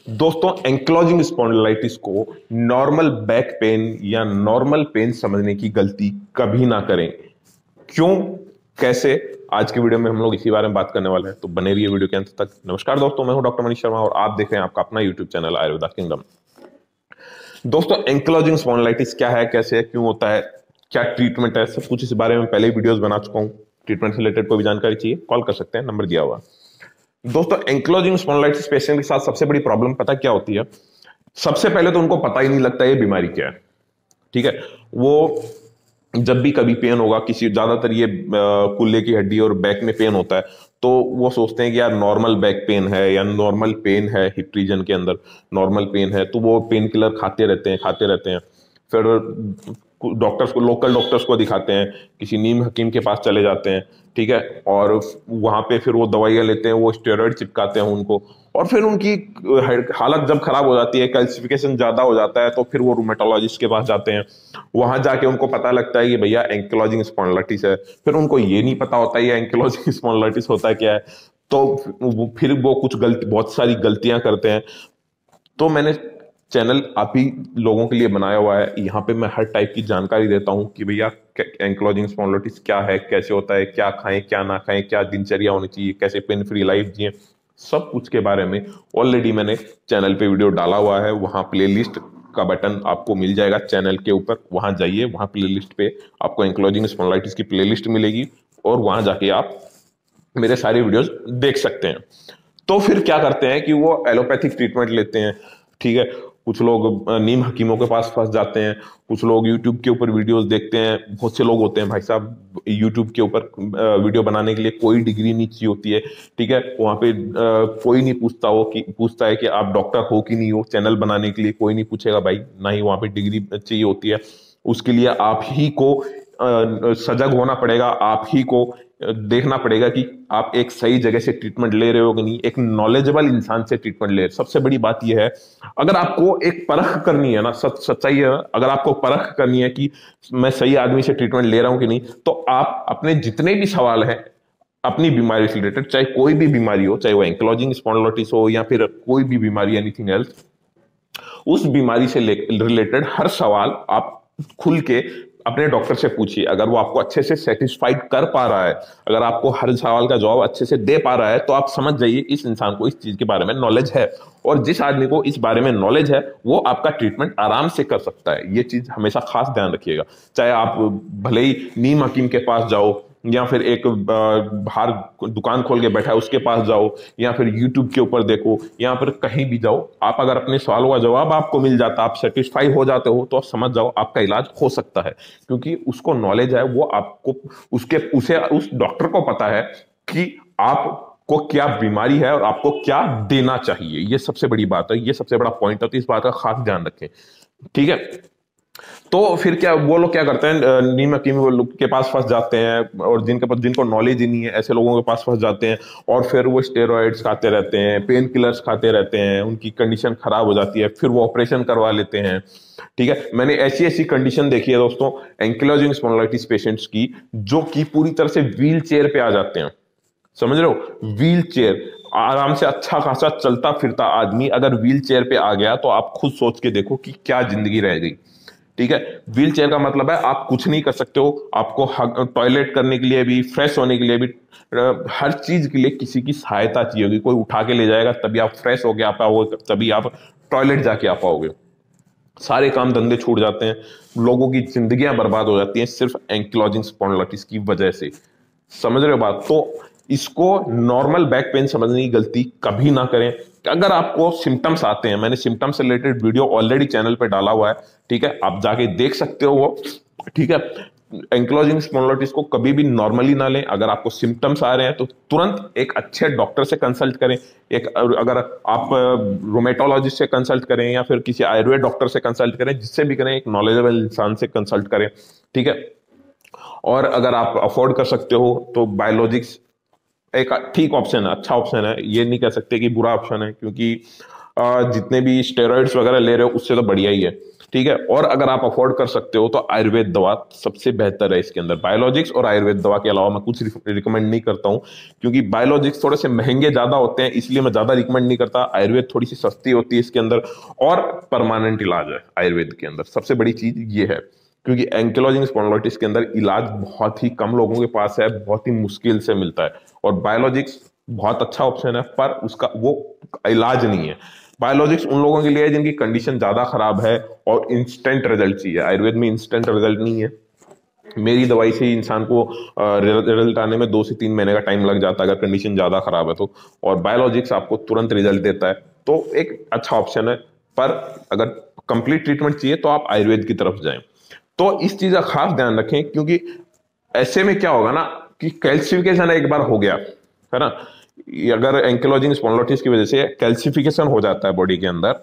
दोस्तों, ankylosing spondylitis को normal back pain या नॉर्मल पेन समझने की गलती कभी ना करें। क्यों, कैसे, आज की वीडियो में हम लोग इसी बारे में बात करने वाले हैं, तो बने रहिए वीडियो के अंत तक। नमस्कार दोस्तों, मैं हूं डॉक्टर मनीष शर्मा और आप देख रहे हैं आपका अपना यूट्यूब चैनल आयुर्वेदा किंगडम। दोस्तों, एंक्लोजिंग स्पॉन्डिलाइटिस क्या है, कैसे है, क्यों होता है, क्या ट्रीटमेंट है, सब कुछ इस बारे में पहले ही वीडियोस बना चुका हूं। ट्रीटमेंट से रिलेटेड कोई भी जानकारी चाहिए, कॉल कर सकते हैं, नंबर दिया हुआ। दोस्तों, एंक्लोजिंग स्पॉन्डिलाइटिस पेशेंट के साथ सबसे बड़ी प्रॉब्लम पता क्या होती है? सबसे पहले तो उनको पता ही नहीं लगता ये बीमारी क्या है। ठीक है, वो जब भी कभी पेन होगा, किसी ज्यादातर ये कुल्ले की हड्डी और बैक में पेन होता है, तो वो सोचते हैं कि यार नॉर्मल बैक पेन है या नॉर्मल पेन है, हिप रीजन के अंदर नॉर्मल पेन है, तो वो पेन किलर खाते रहते हैं। फिर डॉक्टर्स को, लोकल डॉक्टर्स को दिखाते हैं, किसी नीम हकीम के पास चले जाते हैं। ठीक है, और वहां पे फिर वो दवाइयां लेते हैं, वो स्टेरॉइड चिपकाते हैं उनको, और फिर उनकी हालत जब खराब हो जाती है, कैल्सिफिकेशन ज्यादा हो जाता है, तो फिर वो रूमेटोलॉजिस्ट के पास जाते हैं। वहां जाके उनको पता लगता है कि भैया एंकिलोजिंग स्पॉन्डिलाइटिस है। फिर उनको ये नहीं पता होता है ये एंकिलोजिंग स्पॉन्डिलाइटिस होता क्या है, तो फिर वो कुछ गलती, बहुत सारी गलतियां करते हैं। तो मैंने चैनल आप ही लोगों के लिए बनाया हुआ है, यहाँ पे मैं हर टाइप की जानकारी देता हूँ कि भैया एंक्लोजिंग स्पॉन्डिलाइटिस क्या है, कैसे होता है, क्या खाएं क्या ना खाएं, क्या दिनचर्या होनी चाहिए, कैसे पेन फ्री लाइफ जिए, सब कुछ के बारे में ऑलरेडी मैंने चैनल पे वीडियो डाला हुआ है। वहाँ प्लेलिस्ट का बटन आपको मिल जाएगा चैनल के ऊपर, वहां जाइए, वहां प्लेलिस्ट पे आपको एंक्लोजिंग स्पॉन्डिलाइटिस की प्लेलिस्ट मिलेगी और वहां जाके आप मेरे सारे वीडियोस देख सकते हैं। तो फिर क्या करते हैं कि वो एलोपैथिक ट्रीटमेंट लेते हैं। ठीक है, कुछ लोग नीम हकीमों के पास फंस जाते हैं, कुछ लोग यूट्यूब के ऊपर वीडियोस देखते हैं। बहुत से लोग होते हैं भाई साहब, यूट्यूब के ऊपर वीडियो बनाने के लिए कोई डिग्री नहीं चाहिए होती है। ठीक है, वहां पे कोई नहीं पूछता है कि आप डॉक्टर हो कि नहीं हो। चैनल बनाने के लिए कोई नहीं पूछेगा भाई, ना ही वहां पे डिग्री चाहिए होती है। उसके लिए आप ही को सजग होना पड़ेगा, आप ही को देखना पड़ेगा कि आप एक सही जगह से ट्रीटमेंट ले रहे हो कि नहीं, एक नॉलेजेबल इंसान से ट्रीटमेंट ले रहे हो। सबसे बड़ी बात यह है, अगर आपको एक परख करनी है ना, सच्चाई है, अगर आपको परख करनी है कि मैं सही आदमी से ट्रीटमेंट ले रहा हूं कि नहीं, तो आप अपने जितने भी सवाल हैं अपनी बीमारी से रिलेटेड, चाहे कोई भी बीमारी हो, चाहे वो एंक्लोजिंग स्पॉन्डिलाइटिस हो या फिर कोई भी बीमारी, एनीथिंग एल्स, उस बीमारी से रिलेटेड हर सवाल आप खुल के अपने डॉक्टर से पूछिए। अगर वो आपको अच्छे से सेटिस्फाइड कर पा रहा है, अगर आपको हर सवाल का जवाब अच्छे से दे पा रहा है, तो आप समझ जाइए इस इंसान को इस चीज के बारे में नॉलेज है। और जिस आदमी को इस बारे में नॉलेज है, वो आपका ट्रीटमेंट आराम से कर सकता है। ये चीज हमेशा खास ध्यान रखिएगा। चाहे आप भले ही नीम हकीम के पास जाओ, या फिर एक बाहर दुकान खोल के बैठा है उसके पास जाओ, या फिर यूट्यूब के ऊपर देखो, या फिर कहीं भी जाओ, आप अगर अपने सवालों का जवाब आपको मिल जाता, आप सेटिस्फाई हो जाते हो, तो आप समझ जाओ आपका इलाज हो सकता है। क्योंकि उसको नॉलेज है, वो आपको उस डॉक्टर को पता है कि आपको क्या बीमारी है और आपको क्या देना चाहिए। ये सबसे बड़ी बात है, ये सबसे बड़ा पॉइंट है, तो इस बात का खास ध्यान रखें। ठीक है, तो फिर क्या वो लोग क्या करते हैं, नीम हकीम के पास फंस जाते हैं, और जिनको नॉलेज ही नहीं है, ऐसे लोगों के पास फंस जाते हैं, और फिर वो स्टेरॉइड्स खाते रहते हैं, पेन किलर्स खाते रहते हैं, उनकी कंडीशन खराब हो जाती है, फिर वो ऑपरेशन करवा लेते हैं। ठीक है, मैंने ऐसी ऐसी कंडीशन देखी है दोस्तों एंकिलोजिंग स्पॉन्डिलाइटिस पेशेंट्स की, जो कि पूरी तरह से व्हील चेयर पे आ जाते हैं। समझ रहे हो, व्हील चेयर, आराम से अच्छा खासा चलता फिरता आदमी अगर व्हील चेयर पे आ गया, तो आप खुद सोच के देखो कि क्या जिंदगी रह गई। ठीक है, व्हील चेयर का मतलब है आप कुछ नहीं कर सकते हो, आपको टॉयलेट करने के लिए भी, फ्रेश होने के लिए भी, हर चीज के लिए किसी की सहायता चाहिए होगी। कोई उठा के ले जाएगा तभी आप फ्रेश होके आ पाओगे, तभी आप टॉयलेट जाके आ पाओगे। सारे काम धंधे छूट जाते हैं, लोगों की जिंदगियां बर्बाद हो जाती हैं सिर्फ एंकिलोजिंग स्पॉन्डिलाइटिस की वजह से। समझ रहे हो बात? तो इसको नॉर्मल बैक पेन समझने की गलती कभी ना करें। अगर आपको सिम्टम्स आते हैं, मैंने सिम्टम्स से रिलेटेड वीडियो ऑलरेडी चैनल पे डाला हुआ है। ठीक है, आप जाके देख सकते हो वो। ठीक है, एंक्लोजिंग स्पॉन्डिलाइटिस को कभी भी नॉर्मली ना लें। अगर आपको सिम्टम्स आ रहे हैं तो तुरंत एक अच्छे डॉक्टर से कंसल्ट करें। अगर आप रोमेटोलॉजिस्ट से कंसल्ट करें या फिर किसी आयुर्वेद डॉक्टर से कंसल्ट करें, जिससे भी करें, एक नॉलेजेबल इंसान से कंसल्ट करें। ठीक है, और अगर आप अफोर्ड कर सकते हो तो बायोलॉजिक्स एक ठीक ऑप्शन है, अच्छा ऑप्शन है। ये नहीं कह सकते कि बुरा ऑप्शन है, क्योंकि जितने भी स्टेरॉइड्स वगैरह ले रहे हो उससे तो बढ़िया ही है। ठीक है। और अगर आप अफोर्ड कर सकते हो तो आयुर्वेद दवा सबसे बेहतर है इसके अंदर। बायोलॉजिक्स और आयुर्वेद दवा के अलावा मैं कुछ रिकमेंड नहीं करता हूँ, क्योंकि बायोलॉजिक्स थोड़े से महंगे ज्यादा होते हैं, इसलिए मैं ज्यादा रिकमेंड नहीं करता। आयुर्वेद थोड़ी सी सस्ती होती है इसके अंदर, और परमानेंट इलाज है आयुर्वेद के अंदर, सबसे बड़ी चीज ये है। क्योंकि एंकिलोजिंग स्पॉन्डिलोलिटिस के अंदर इलाज बहुत ही कम लोगों के पास है, बहुत ही मुश्किल से मिलता है। और बायोलॉजिक्स बहुत अच्छा ऑप्शन है, पर उसका वो इलाज नहीं है। बायोलॉजिक्स उन लोगों के लिए है जिनकी कंडीशन ज्यादा खराब है और इंस्टेंट रिजल्ट चाहिए। आयुर्वेद में इंस्टेंट रिजल्ट नहीं है। मेरी दवाई से ही इंसान को रिजल्ट आने में 2 से 3 महीने का टाइम लग जाता है अगर कंडीशन ज्यादा खराब है तो। और बायोलॉजिक्स आपको तुरंत रिजल्ट देता है, तो एक अच्छा ऑप्शन है। पर अगर कंप्लीट ट्रीटमेंट चाहिए तो आप आयुर्वेद की तरफ जाएं। तो इस चीज का खास ध्यान रखें, क्योंकि ऐसे में क्या होगा ना कि कैल्सिफिकेशन एक बार हो गया है ना, अगर एंकिलोजिंग स्पॉन्डिलोलिटिस की वजह से कैल्सिफिकेशन हो जाता है बॉडी के अंदर,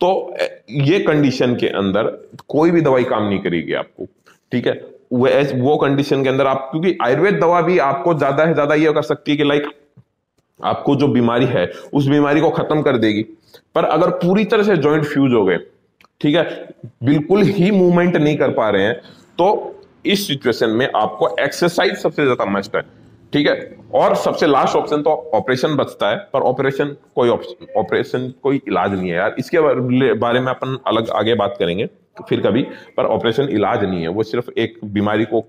तो ये कंडीशन के अंदर कोई भी दवाई काम नहीं करेगी आपको। ठीक है, वो कंडीशन के अंदर आप, क्योंकि आयुर्वेद दवा भी आपको ज्यादा से ज्यादा ये कर सकती है कि लाइक आपको जो बीमारी है उस बीमारी को खत्म कर देगी। पर अगर पूरी तरह से जॉइंट फ्यूज हो गए, ठीक है, बिल्कुल ही मूवमेंट नहीं कर पा रहे हैं, तो इस सिचुएशन में आपको एक्सरसाइज सबसे ज्यादा मस्ट है। ठीक है, और सबसे लास्ट ऑप्शन तो ऑपरेशन बचता है, पर ऑपरेशन कोई इलाज नहीं है यार। इसके बारे में अपन अलग आगे बात करेंगे फिर कभी। पर ऑपरेशन इलाज नहीं है, वो सिर्फ एक बीमारी को,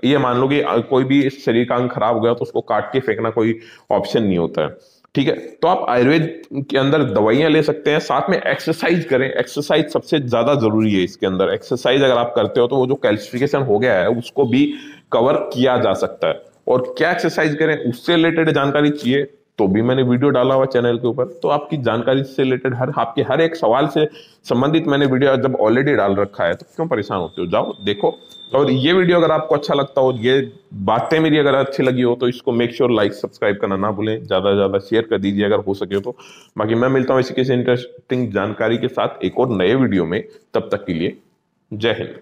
ये मान लो कि कोई भी शरीर का अंग खराब हो गया तो उसको काट के फेंकना कोई ऑप्शन नहीं होता है। ठीक है, तो आप आयुर्वेद के अंदर दवाइयां ले सकते हैं, साथ में एक्सरसाइज करें। एक्सरसाइज सबसे ज्यादा जरूरी है इसके अंदर। एक्सरसाइज अगर आप करते हो तो वो जो कैल्सिफिकेशन हो गया है उसको भी कवर किया जा सकता है। और क्या एक्सरसाइज करें उससे रिलेटेड जानकारी चाहिए तो भी मैंने वीडियो डाला हुआ चैनल के ऊपर, तो आपकी जानकारी से रिलेटेड आपके हर एक सवाल से संबंधित मैंने वीडियो जब ऑलरेडी डाल रखा है, तो क्यों परेशान होते हो, जाओ देखो। और ये वीडियो अगर आपको अच्छा लगता हो, ये बातें मेरी अगर अच्छी लगी हो, तो इसको मेक श्योर लाइक सब्सक्राइब करना ना भूलें, ज्यादा से ज्यादा शेयर कर दीजिए अगर हो सके तो। बाकी मैं मिलता हूँ इसी किसी इंटरेस्टिंग जानकारी के साथ एक और नए वीडियो में, तब तक के लिए जय हिंद।